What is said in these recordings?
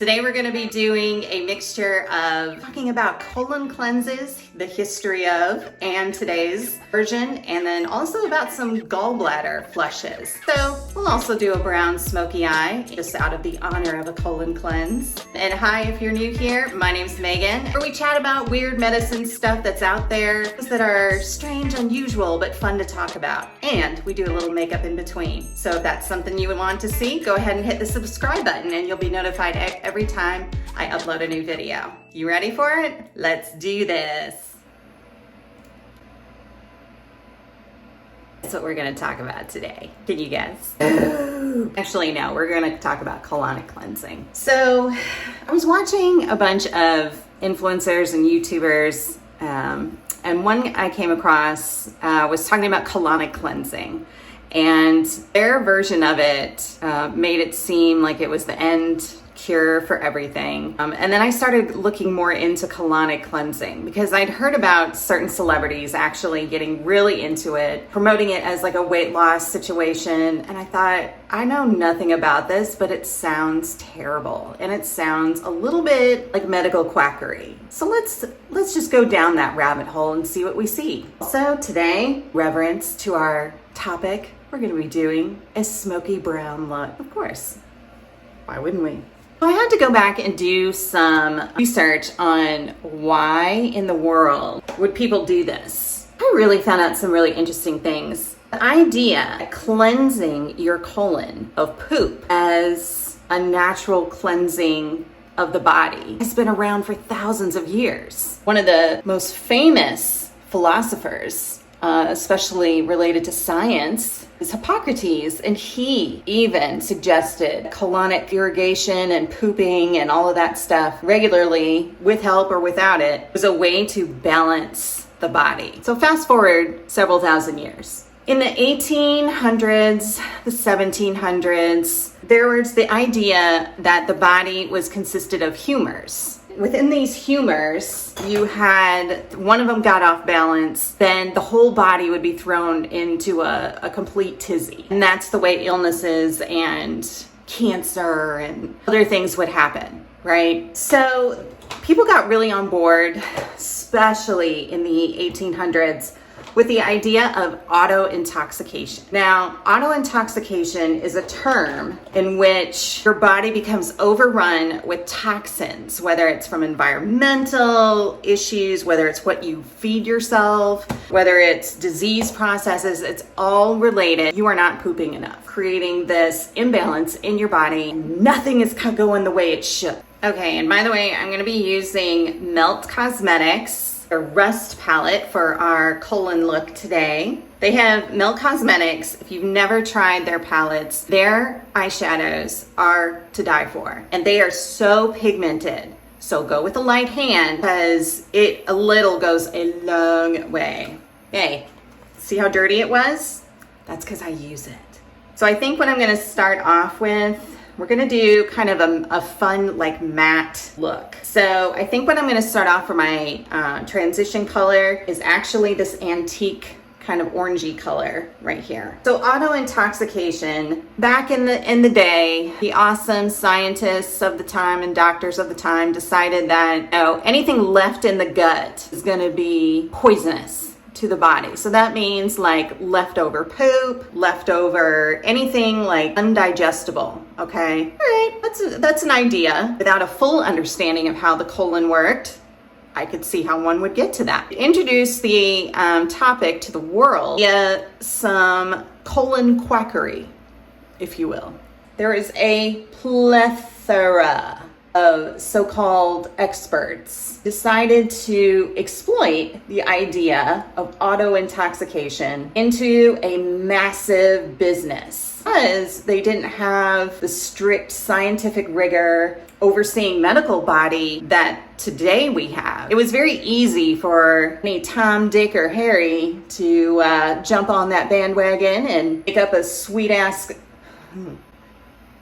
Today we're going to be doing a mixture of talking about colon cleanses, the history of, and today's version, and then also about some gallbladder flushes. So we'll also do a brown smoky eye, just out of the honor of a colon cleanse. And hi, if you're new here, my name's Megan, where we chat about weird medicine stuff that's out there, things that are strange, unusual, but fun to talk about. And we do a little makeup in between. So if that's something you would want to see, go ahead and hit the subscribe button and you'll be notified every time I upload a new video. You ready for it? Let's do this. That's what we're going to talk about today. Can you guess? Actually, no, we're going to talk about colonic cleansing. So I was watching a bunch of influencers and YouTubers, and one I came across was talking about colonic cleansing. And their version of it made it seem like it was the end cure for everything. And then I started looking more into colonic cleansing because I'd heard about certain celebrities actually getting really into it, promoting it as like a weight loss situation. And I thought, I know nothing about this, but it sounds terrible. And it sounds a little bit like medical quackery. So let's just go down that rabbit hole and see what we see. So today, reverence to our topic, we're going to be doing a smoky brown look. Of course. Why wouldn't we? I had to go back and do some research on why in the world would people do this. I really found out some really interesting things. The idea of cleansing your colon of poop as a natural cleansing of the body has been around for thousands of years. One of the most famous philosophers, especially related to science, is Hippocrates, and he even suggested colonic irrigation and pooping and all of that stuff regularly, with help or without it, was a way to balance the body. So fast forward several thousand years. In the 1800s, the 1700s, there was the idea that the body was consisted of humors. Within these humors, you had one of them got off balance, then the whole body would be thrown into a complete tizzy. And that's the way illnesses and cancer and other things would happen, right? So people got really on board, especially in the 1800s, with the idea of auto-intoxication. Now, auto-intoxication is a term in which your body becomes overrun with toxins, whether it's from environmental issues, whether it's what you feed yourself, whether it's disease processes, it's all related. You are not pooping enough, creating this imbalance in your body. Nothing is going the way it should. Okay, and by the way, I'm gonna be using Melt Cosmetics, a rust palette for our colon look today. They have Melt Cosmetics. If you've never tried their palettes, their eyeshadows are to die for. And they are so pigmented. So go with a light hand because a little goes a long way. Hey, see how dirty it was? That's because I use it. So I think what I'm gonna start off with, we're gonna do kind of a fun, like matte look. So I think what I'm gonna start off for my transition color is actually this antique kind of orangey color right here. So auto-intoxication, back in the day, the awesome scientists of the time and doctors of the time decided that anything left in the gut is gonna be poisonous to the body. So that means like leftover poop, leftover anything like undigestible, okay? All right, that's an idea. Without a full understanding of how the colon worked, I could see how one would get to that. Introduce the topic to the world via some colon quackery, if you will. There is a plethora of so-called experts decided to exploit the idea of auto-intoxication into a massive business because they didn't have the strict scientific rigor overseeing medical body that today we have. It was very easy for any Tom, Dick, or Harry to jump on that bandwagon and make up a sweet-ass...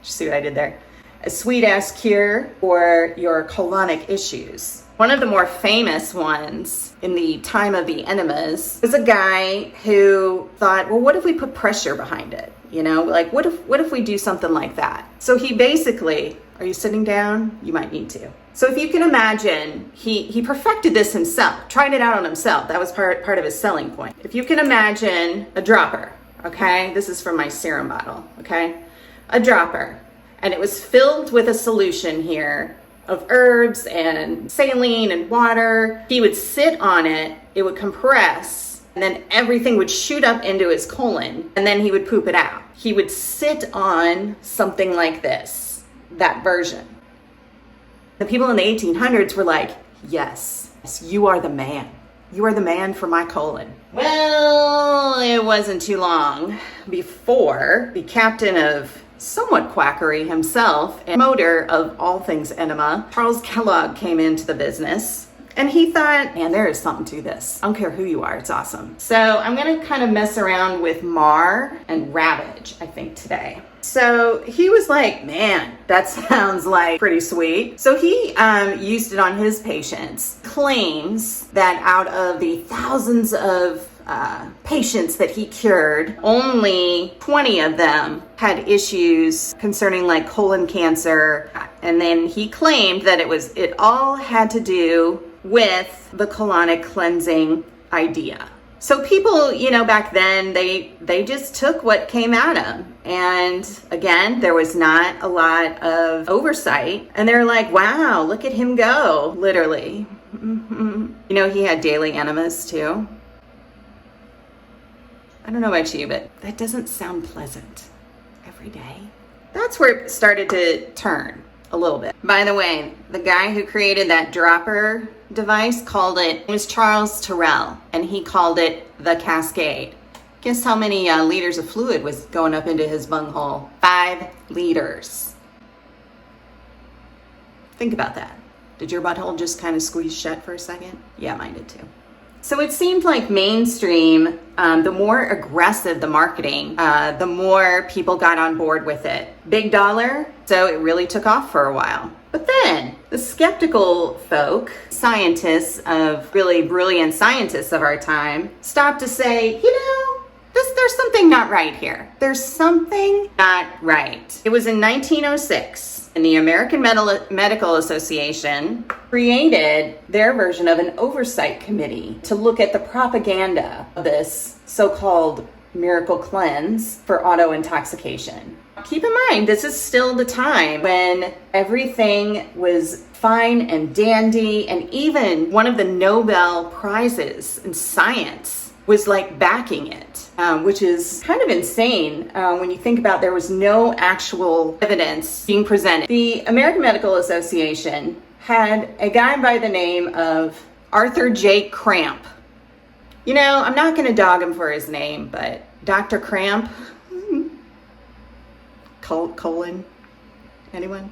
See what I did there? A sweet-ass cure for your colonic issues. One of the more famous ones in the time of the enemas was a guy who thought, well, what if we put pressure behind it? You know, like what if we do something like that? So he basically Are you sitting down? You might need to. So if you can imagine, he perfected this himself, tried it out on himself. That was part of his selling point. If you can imagine a dropper, okay? This is from my serum bottle, okay? A dropper. And it was filled with a solution here of herbs and saline and water. He would sit on it, it would compress, and then everything would shoot up into his colon, and then he would poop it out. He would sit on something like this, that version. The people in the 1800s were like, yes, you are the man. You are the man for my colon. Well, it wasn't too long before the captain of somewhat quackery himself and promoter of all things enema, Charles Kellogg, came into the business. And he thought, man, there is something to this. I don't care who you are, it's awesome. So I'm gonna kind of mess around with Mar and Ravage, I think, today. So he was like, man, that sounds like pretty sweet. So he used it on his patients. Claims that out of the thousands of patients that he cured, only 20 of them had issues concerning like colon cancer. And then he claimed that it all had to do with the colonic cleansing idea. So people, back then, they just took what came at them. And again, there was not a lot of oversight. And they're like, wow, look at him go, literally. Mm-hmm. He had daily enemas too. I don't know about you, but that doesn't sound pleasant every day. That's where it started to turn a little bit. By the way, the guy who created that dropper device it was Charles Terrell, and he called it the Cascade. Guess how many liters of fluid was going up into his bunghole? 5 liters. Think about that. Did your butthole just kind of squeeze shut for a second? Yeah, mine did too. So it seemed like mainstream, the more aggressive the marketing, the more people got on board with it. Big dollar, so it really took off for a while. But then the skeptical folk, scientists of really brilliant scientists of our time, stopped to say, there's something not right here. There's something not right. It was in 1906, and the American Medical Association created their version of an oversight committee to look at the propaganda of this so-called miracle cleanse for auto-intoxication. Keep in mind, this is still the time when everything was fine and dandy, and even one of the Nobel Prizes in science was like backing it, which is kind of insane when you think about there was no actual evidence being presented. The American Medical Association had a guy by the name of Arthur J. Cramp. I'm not going to dog him for his name, but Dr. Cramp, colon, anyone?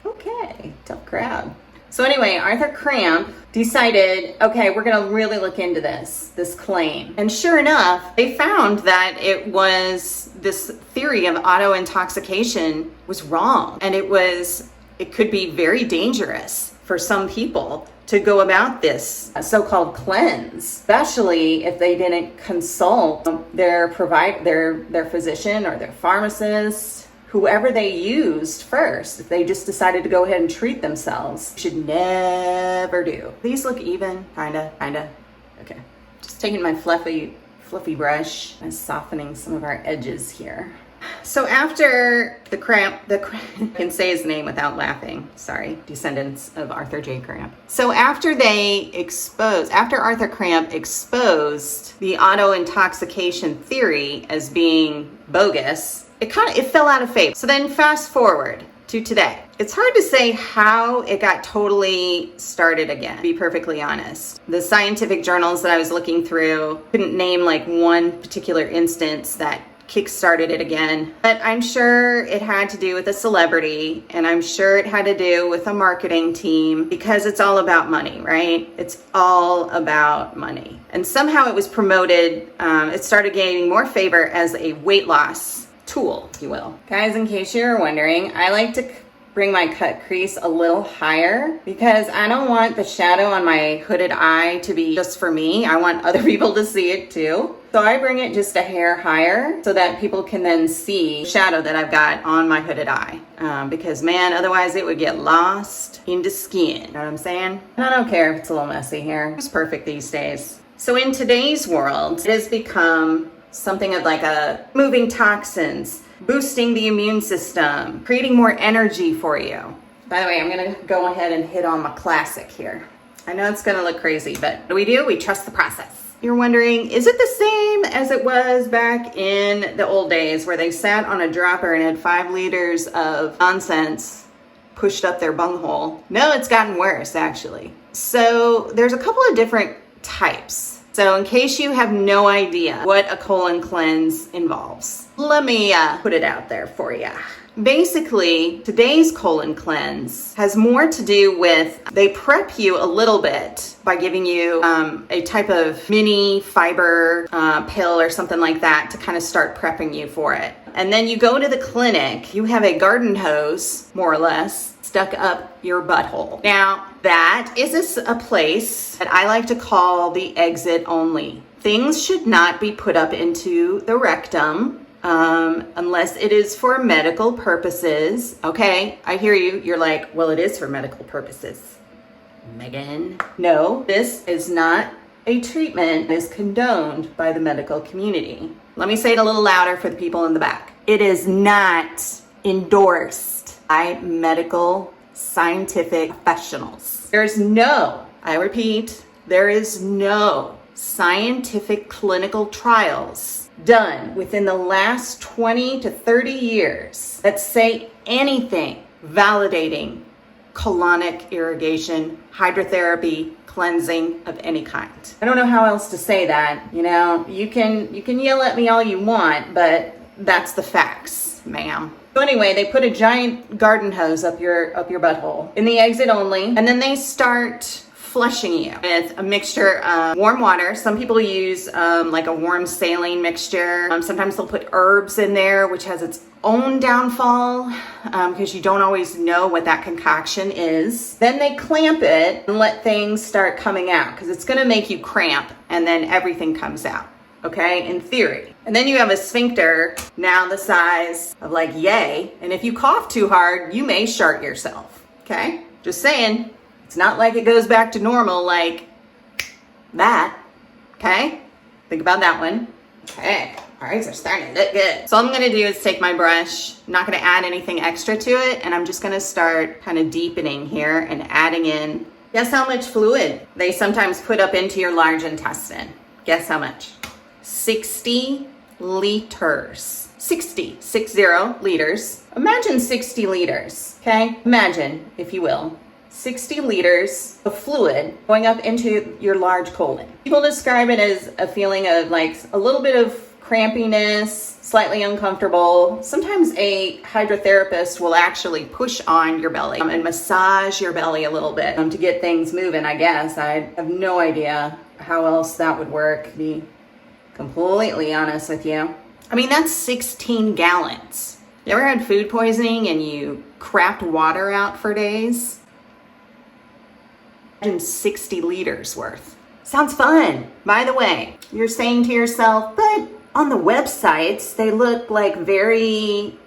Okay, tough crowd. So anyway, Arthur Cramp decided, okay, we're going to really look into this claim. And sure enough, they found that this theory of auto-intoxication was wrong. And it could be very dangerous for some people to go about this so-called cleanse, especially if they didn't consult their physician or their pharmacist, whoever they used first. If they just decided to go ahead and treat themselves, should never do. These look even, kinda. Okay, just taking my fluffy brush and softening some of our edges here. So after the Cramp, I can say his name without laughing. Sorry, descendants of Arthur J. Cramp. So after Arthur Cramp exposed the auto-intoxication theory as being bogus, it fell out of favor. So then fast forward to today. It's hard to say how it got totally started again, to be perfectly honest. The scientific journals that I was looking through couldn't name like one particular instance that kick-started it again. But I'm sure it had to do with a celebrity, and I'm sure it had to do with a marketing team, because it's all about money, right? It's all about money. And somehow it was promoted, it started gaining more favor as a weight loss tool, if you will. Guys, in case you're wondering, I like to bring my cut crease a little higher because I don't want the shadow on my hooded eye to be just for me. I want other people to see it too. So I bring it just a hair higher so that people can then see the shadow that I've got on my hooded eye. Because man, otherwise it would get lost into skin. You know what I'm saying? And I don't care if it's a little messy here. It's perfect these days. So in today's world, it has become something of like a moving toxins, boosting the immune system, creating more energy for you. By the way, I'm gonna go ahead and hit on my classic here. I know it's gonna look crazy, but what do? We trust the process. You're wondering, is it the same as it was back in the old days where they sat on a dropper and had 5 liters of nonsense pushed up their bunghole? No, it's gotten worse actually. So there's a couple of different types. So in case you have no idea what a colon cleanse involves, let me put it out there for you. Basically, today's colon cleanse has more to do with, they prep you a little bit by giving you a type of mini fiber pill or something like that to kind of start prepping you for it. And then you go to the clinic, you have a garden hose, more or less, stuck up your butthole. Now, that is a place that I like to call the exit only. Things should not be put up into the rectum unless it is for medical purposes. Okay, I hear you. You're like, well, it is for medical purposes, Megan. No, this is not a treatment that is condoned by the medical community. Let me say it a little louder for the people in the back. It is not endorsed by medical scientific professionals. There's no, I repeat, there is no scientific clinical trials done within the last 20 to 30 years that say anything validating colonic irrigation, hydrotherapy, cleansing of any kind. I don't know how else to say that. You know, you can yell at me all you want, but that's the facts, ma'am. So anyway, they put a giant garden hose up your butthole in the exit only, and then they start flushing you with a mixture of warm water. Some people use like a warm saline mixture. Sometimes they'll put herbs in there, which has its own downfall because you don't always know what that concoction is. Then they clamp it and let things start coming out because it's going to make you cramp and then everything comes out. Okay, in theory. And then you have a sphincter now the size of like yay. And if you cough too hard, you may shart yourself. Okay, just saying. It's not like it goes back to normal like that. Okay, think about that one. Okay, our eggs are starting to look good. So all I'm gonna do is take my brush. I'm not gonna add anything extra to it. And I'm just gonna start kind of deepening here and adding in. Guess how much fluid they sometimes put up into your large intestine? Guess how much? 60 liters. 60 liters. Imagine 60 liters, okay? Imagine, if you will, 60 liters of fluid going up into your large colon. People describe it as a feeling of like a little bit of crampiness, slightly uncomfortable. Sometimes a hydrotherapist will actually push on your belly and massage your belly a little bit to get things moving, I guess. I have no idea how else that would work, to be completely honest with you. I mean, that's 16 gallons. You ever had food poisoning and you crapped water out for days? Imagine 60 liters worth. Sounds fun. By the way, you're saying to yourself, but on the websites, they look like very,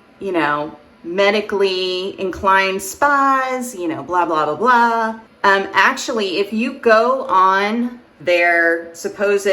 medically inclined spas, blah, blah, blah, blah. Actually, if you go on their supposed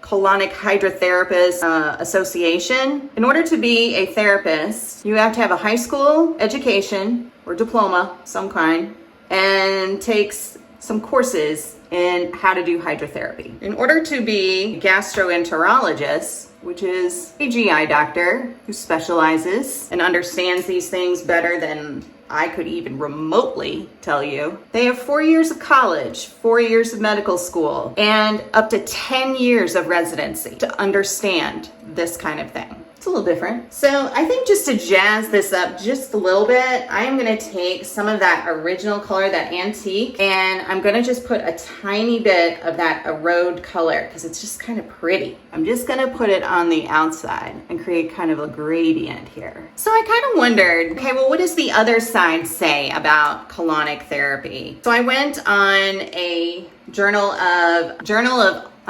colonic hydrotherapist association, in order to be a therapist, you have to have a high school education or diploma, some kind, and takes some courses in how to do hydrotherapy. In order to be a gastroenterologist, which is a GI doctor who specializes and understands these things better than I could even remotely tell you, they have 4 years of college, 4 years of medical school, and up to 10 years of residency to understand this kind of thing. It's a little different. So I think just to jazz this up just a little bit, I am gonna take some of that original color, that antique, and I'm gonna just put a tiny bit of that erode color because it's just kind of pretty. I'm just gonna put it on the outside and create kind of a gradient here. So I kind of wondered, okay, well, what does the other side say about colonic therapy? So I went on a Journal of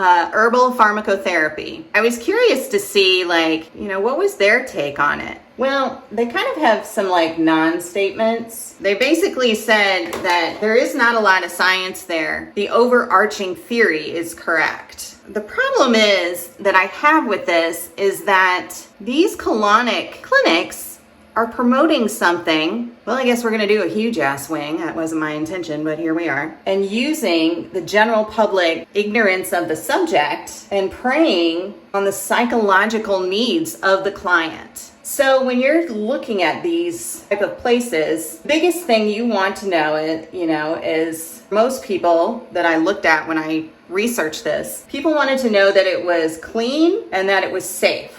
herbal pharmacotherapy. I was curious to see, like, what was their take on it? Well, they kind of have some like non-statements. They basically said that there is not a lot of science there. The overarching theory is correct. The problem is that I have with this is that these colonic clinics are promoting something. Well, I guess we're going to do a huge ass swing. That wasn't my intention, but here we are. And using the general public ignorance of the subject and preying on the psychological needs of the client. So when you're looking at these type of places, the biggest thing you want to know is most people that I looked at when I researched this, people wanted to know that it was clean and that it was safe.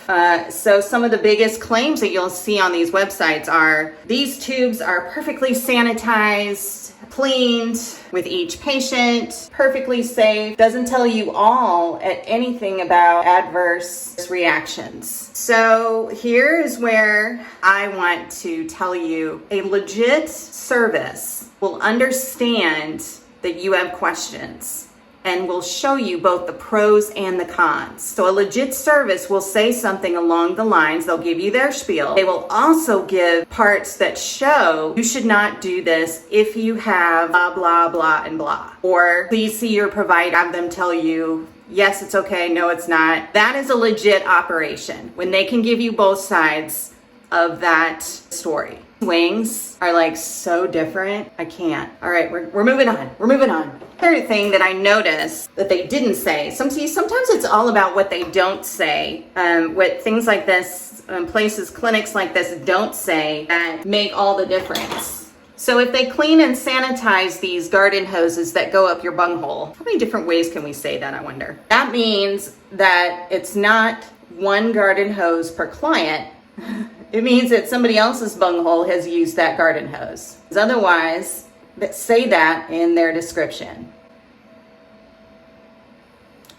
So some of the biggest claims that you'll see on these websites are, these tubes are perfectly sanitized, cleaned with each patient, perfectly safe. Doesn't tell you all anything about adverse reactions. So here is where I want to tell you, a legit service will understand that you have questions and will show you both the pros and the cons. So a legit service will say something along the lines, they'll give you their spiel. They will also give parts that show you should not do this if you have blah, blah, blah, and blah. Or please see your provider, have them tell you, yes, it's okay, no, it's not. That is a legit operation when they can give you both sides of that story. Wings are like so different. I can't. All right, we're moving on. We're moving on. Third thing that I noticed that they didn't say. Sometimes it's all about what they don't say. What things like this, places, clinics like this don't say that make all the difference. So if they clean and sanitize these garden hoses that go up your bunghole, how many different ways can we say that, I wonder? That means that it's not one garden hose per client. It means that somebody else's bunghole has used that garden hose. Otherwise, say that in their description.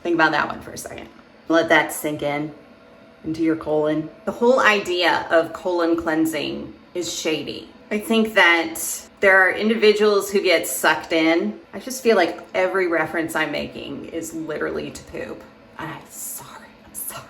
Think about that one for a second. Let that sink into your colon. The whole idea of colon cleansing is shady. I think that there are individuals who get sucked in. I just feel like every reference I'm making is literally to poop. I'm sorry.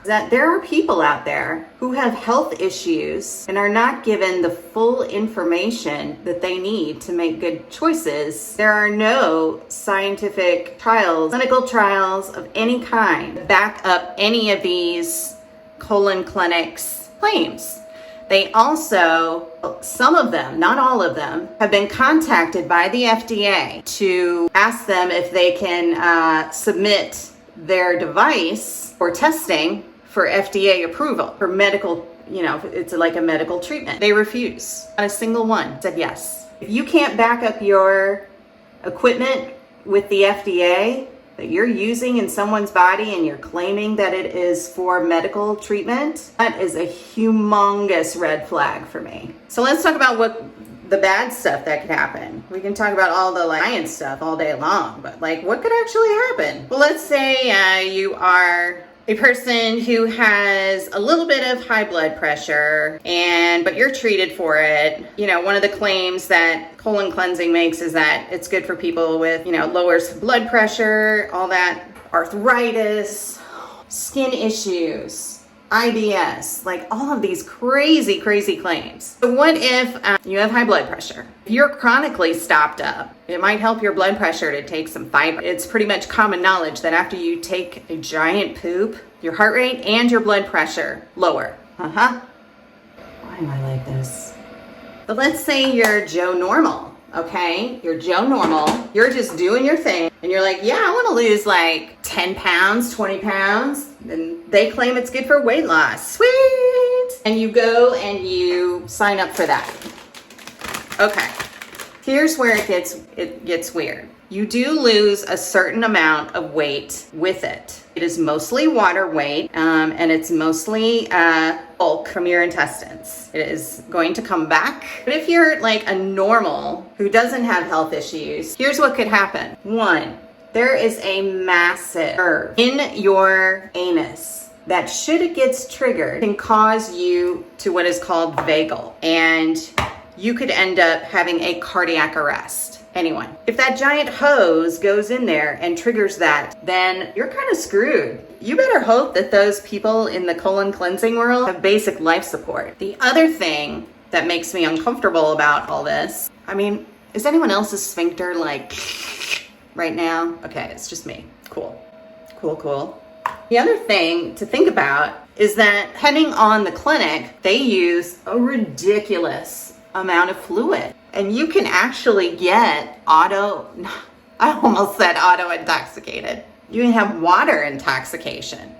That there are people out there who have health issues and are not given the full information that they need to make good choices. There are no scientific trials, clinical trials of any kind that back up any of these colon clinics' claims. They also, some of them, not all of them, have been contacted by the FDA to ask them if they can submit their device for testing for FDA approval, for medical, it's like a medical treatment. They refuse. Not a single one said yes. If you can't back up your equipment with the FDA that you're using in someone's body and you're claiming that it is for medical treatment, that is a humongous red flag for me. So let's talk about what the bad stuff that could happen. We can talk about all the science stuff all day long, but what could actually happen? Well, let's say you are a person who has a little bit of high blood pressure but you're treated for it. One of the claims that colon cleansing makes is that it's good for people with, lowers blood pressure, all that, arthritis, skin issues, IBS, all of these crazy claims. So what if you have high blood pressure? If you're chronically stopped up, it might help your blood pressure to take some fiber. It's pretty much common knowledge that after you take a giant poop, your heart rate and your blood pressure lower. Why am I like this? But let's say you're Joe Normal, okay? You're Joe Normal. You're just doing your thing. And you're like, yeah, I want to lose 10 pounds, 20 pounds. And they claim it's good for weight loss. Sweet! And you go and you sign up for that. Okay. Here's where it gets weird. You do lose a certain amount of weight with it. It is mostly water weight, and it's mostly bulk from your intestines. It is going to come back. But if you're a normal who doesn't have health issues, here's what could happen. One, there is a massive nerve in your anus that, should it gets triggered, can cause you to what is called vagal. And you could end up having a cardiac arrest. anyone. If that giant hose goes in there and triggers that, then you're kind of screwed. You better hope that those people in the colon cleansing world have basic life support. The other thing that makes me uncomfortable about all this, I mean, is anyone else's sphincter like right now? Okay, it's just me. Cool. The other thing to think about is that depending on the clinic, they use a ridiculous amount of fluid. And you can actually get I almost said auto intoxicated. You can have water intoxication.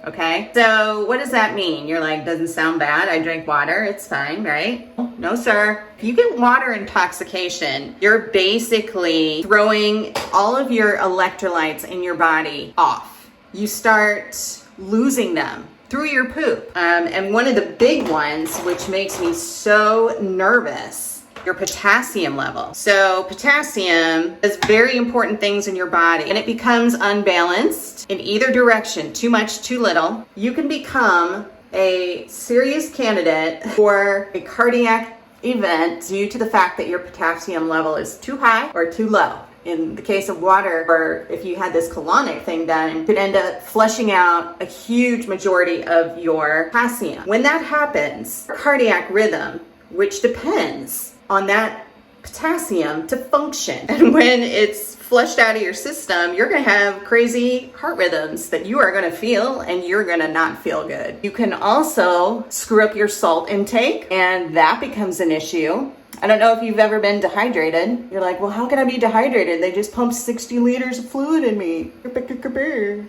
Okay, so what does that mean? You're like, doesn't sound bad. I drink water. It's fine, right? No, sir. If you get water intoxication, you're basically throwing all of your electrolytes in your body off. You start losing them through your poop. And one of the big ones, which makes me so nervous, your potassium level. So potassium is very important things in your body, and it becomes unbalanced in either direction, too much, too little. You can become a serious candidate for a cardiac event due to the fact that your potassium level is too high or too low. In the case of water, or if you had this colonic thing done, you could end up flushing out a huge majority of your potassium. When that happens, cardiac rhythm, which depends on that potassium to function. And when it's flushed out of your system, you're gonna have crazy heart rhythms that you are gonna feel, and you're gonna not feel good. You can also screw up your salt intake, and that becomes an issue. I don't know if you've ever been dehydrated. You're like, well, how can I be dehydrated? They just pumped 60 liters of fluid in me.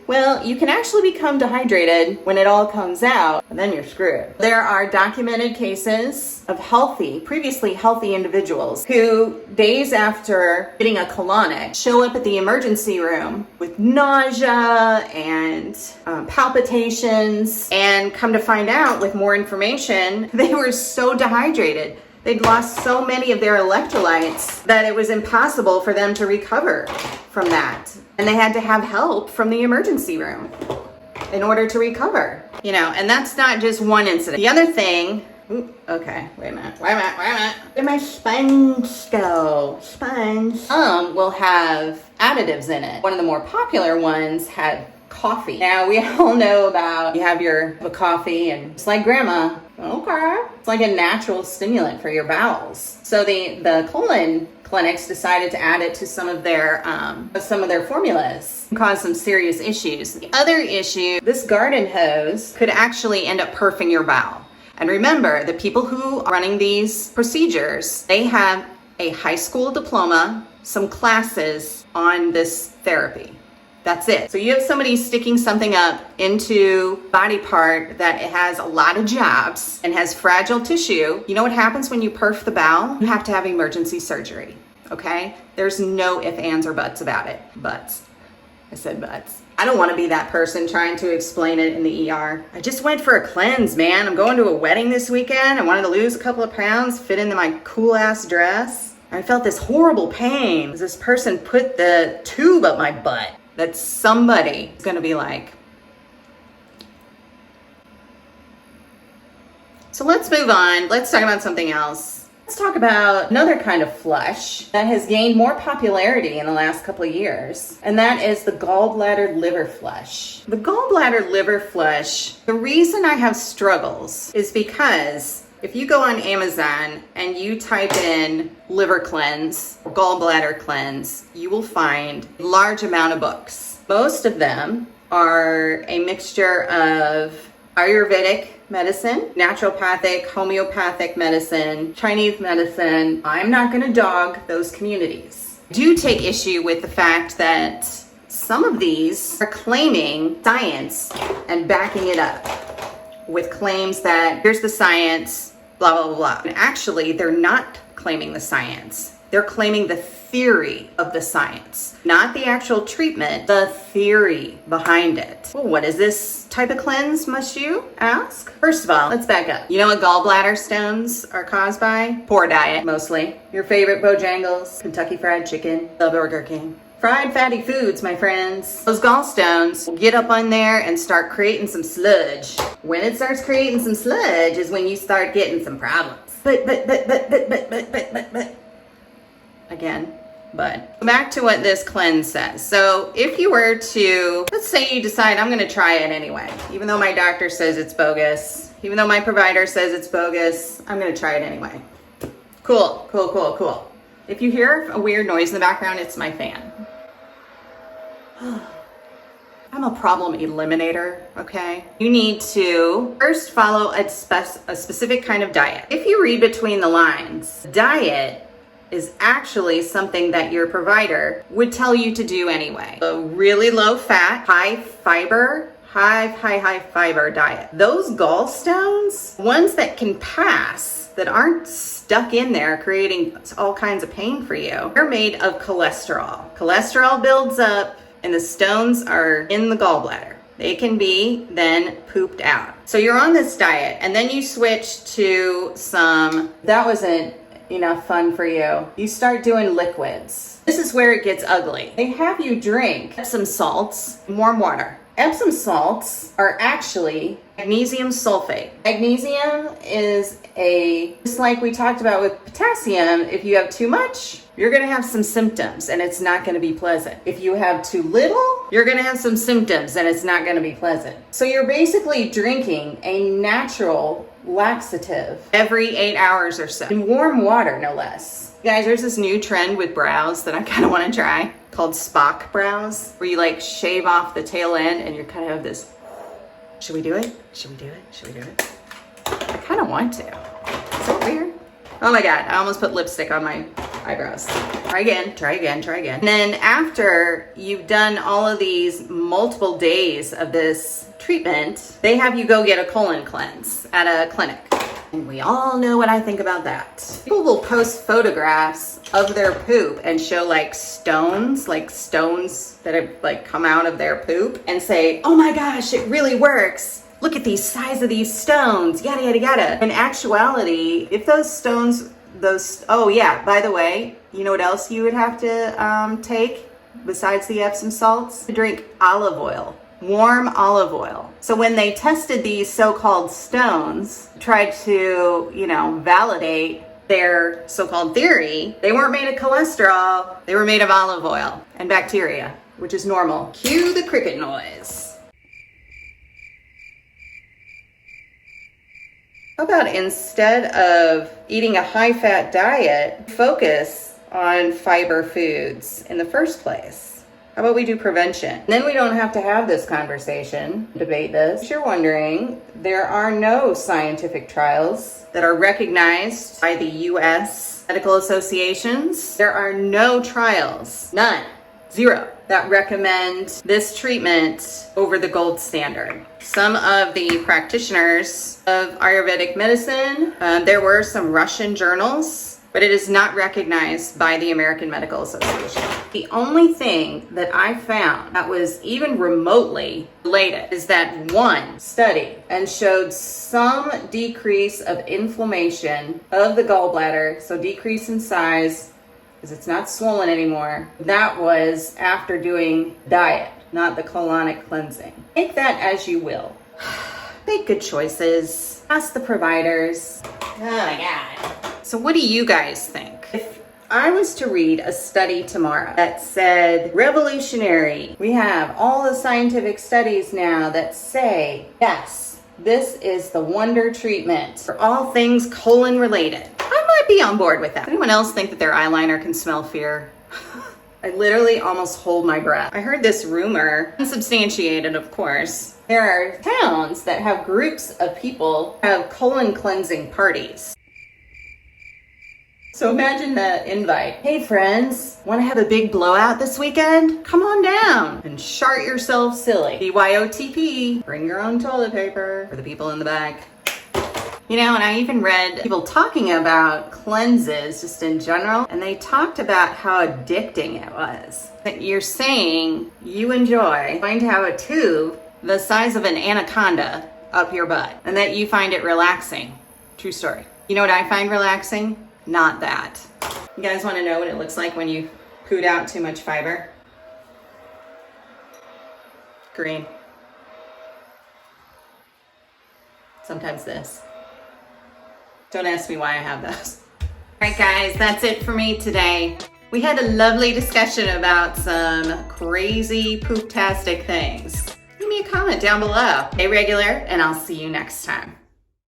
Well, you can actually become dehydrated when it all comes out, and then you're screwed. There are documented cases of previously healthy individuals who, days after getting a colonic, show up at the emergency room with nausea and palpitations, and come to find out with more information, they were so dehydrated. They'd lost so many of their electrolytes that it was impossible for them to recover from that. And they had to have help from the emergency room in order to recover. You know, and that's not just one incident. The other thing, okay, wait a minute. Where'd my sponge go? Sponge. Will have additives in it. One of the more popular ones had coffee. Now, we all know about, you have your coffee, and it's like grandma. Okay. It's like a natural stimulant for your bowels. So the colon clinics decided to add it to some of their formulas, cause some serious issues. The other issue, this garden hose could actually end up perfing your bowel. And remember, the people who are running these procedures, they have a high school diploma, some classes on this therapy. That's it. So you have somebody sticking something up into body part that it has a lot of jobs and has fragile tissue. You know what happens when you perf the bowel? You have to have emergency surgery, okay? There's no ifs, ands, or buts about it. Buts. I said buts. I don't want to be that person trying to explain it in the ER. I just went for a cleanse, man. I'm going to a wedding this weekend. I wanted to lose a couple of pounds, fit into my cool-ass dress. I felt this horrible pain as this person put the tube up my butt. That somebody is going to be like. So let's move on. Let's talk about something else. Let's talk about another kind of flush that has gained more popularity in the last couple of years, and that is the gallbladder liver flush. The gallbladder liver flush, the reason I have struggles is because if you go on Amazon and you type in liver cleanse or gallbladder cleanse, you will find a large amount of books. Most of them are a mixture of Ayurvedic medicine, naturopathic, homeopathic medicine, Chinese medicine. I'm not going to dog those communities. I do take issue with the fact that some of these are claiming science and backing it up with claims that here's the science, blah, blah, blah. And actually, they're not claiming the science. They're claiming the theory of the science, not the actual treatment, the theory behind it. Well, what is this type of cleanse, must you ask? First of all, let's back up. You know what gallbladder stones are caused by? Poor diet, mostly. Your favorite Bojangles, Kentucky Fried Chicken, the Burger King. Fried fatty foods, my friends. Those gallstones will get up on there and start creating some sludge. When it starts creating some sludge is when you start getting some problems. But. Again, But back to what this cleanse says. So if you were to, let's say you decide I'm gonna try it anyway, even though my doctor says it's bogus, even though my provider says it's bogus, I'm gonna try it anyway. Cool, cool, cool, cool. If you hear a weird noise in the background, it's my fan. I'm a problem eliminator, okay? You need to first follow a specific kind of diet. If you read between the lines, diet is actually something that your provider would tell you to do anyway. A really low fat, high fiber diet. Those gallstones, ones that can pass, that aren't stuck in there creating all kinds of pain for you, they're made of cholesterol. Cholesterol builds up and the stones are in the gallbladder. They can be then pooped out. So you're on this diet and then you switch to that wasn't enough fun for you. You start doing liquids. This is where it gets ugly. They have you drink Epsom salts, warm water. Epsom salts are actually magnesium sulfate. Magnesium is just like we talked about with potassium, if you have too much, you're gonna have some symptoms and it's not gonna be pleasant. If you have too little, you're gonna have some symptoms and it's not gonna be pleasant. So you're basically drinking a natural laxative every 8 hours or so. In warm water, no less. Guys, there's this new trend with brows that I kind of want to try called Spock brows, where you like shave off the tail end and you kind of have this, should we do it? Should we do it? Should we do it? I kind of want to. Is that weird? Oh my God, I almost put lipstick on my eyebrows. Try again, try again, try again. And then after you've done all of these multiple days of this treatment, they have you go get a colon cleanse at a clinic. And we all know what I think about that. People will post photographs of their poop and show like stones that have like come out of their poop and say, oh my gosh, it really works. Look at the size of these stones, yada, yada, yada. In actuality, if those stones, oh yeah, by the way, you know what else you would have to take besides the Epsom salts? To drink olive oil. Warm olive oil. So when they tested these so-called stones, tried to, validate their so-called theory, they weren't made of cholesterol, they were made of olive oil and bacteria, which is normal. Cue the cricket noise. How about instead of eating a high-fat diet, focus on fiber foods in the first place? How about we do prevention? Then we don't have to have this conversation, debate this. If you're wondering, there are no scientific trials that are recognized by the US medical associations. There are no trials, none, zero, that recommend this treatment over the gold standard. Some of the practitioners of Ayurvedic medicine, there were some Russian journals, but it is not recognized by the American Medical Association. The only thing that I found that was even remotely related is that one study and showed some decrease of inflammation of the gallbladder, so decrease in size because it's not swollen anymore. That was after doing diet, not the colonic cleansing. Take that as you will. Make good choices. Ask the providers. Oh my God. So what do you guys think? If I was to read a study tomorrow that said revolutionary, we have all the scientific studies now that say, yes, this is the wonder treatment for all things colon related, I might be on board with that. Anyone else think that their eyeliner can smell fear? I literally almost hold my breath. I heard this rumor, unsubstantiated of course. There are towns that have groups of people have colon cleansing parties. So imagine that invite. Hey friends, want to have a big blowout this weekend? Come on down and shart yourself silly. BYOTP, bring your own toilet paper for the people in the back. And I even read people talking about cleanses just in general, and they talked about how addicting it was. That you're saying you enjoy going to have a tube the size of an anaconda up your butt, and that you find it relaxing. True story. You know what I find relaxing? Not that. You guys want to know what it looks like when you pooed out too much fiber? Green. Sometimes this. Don't ask me why I have those. All right, guys, that's it for me today. We had a lovely discussion about some crazy poop-tastic things. Leave me a comment down below. Stay regular, and I'll see you next time.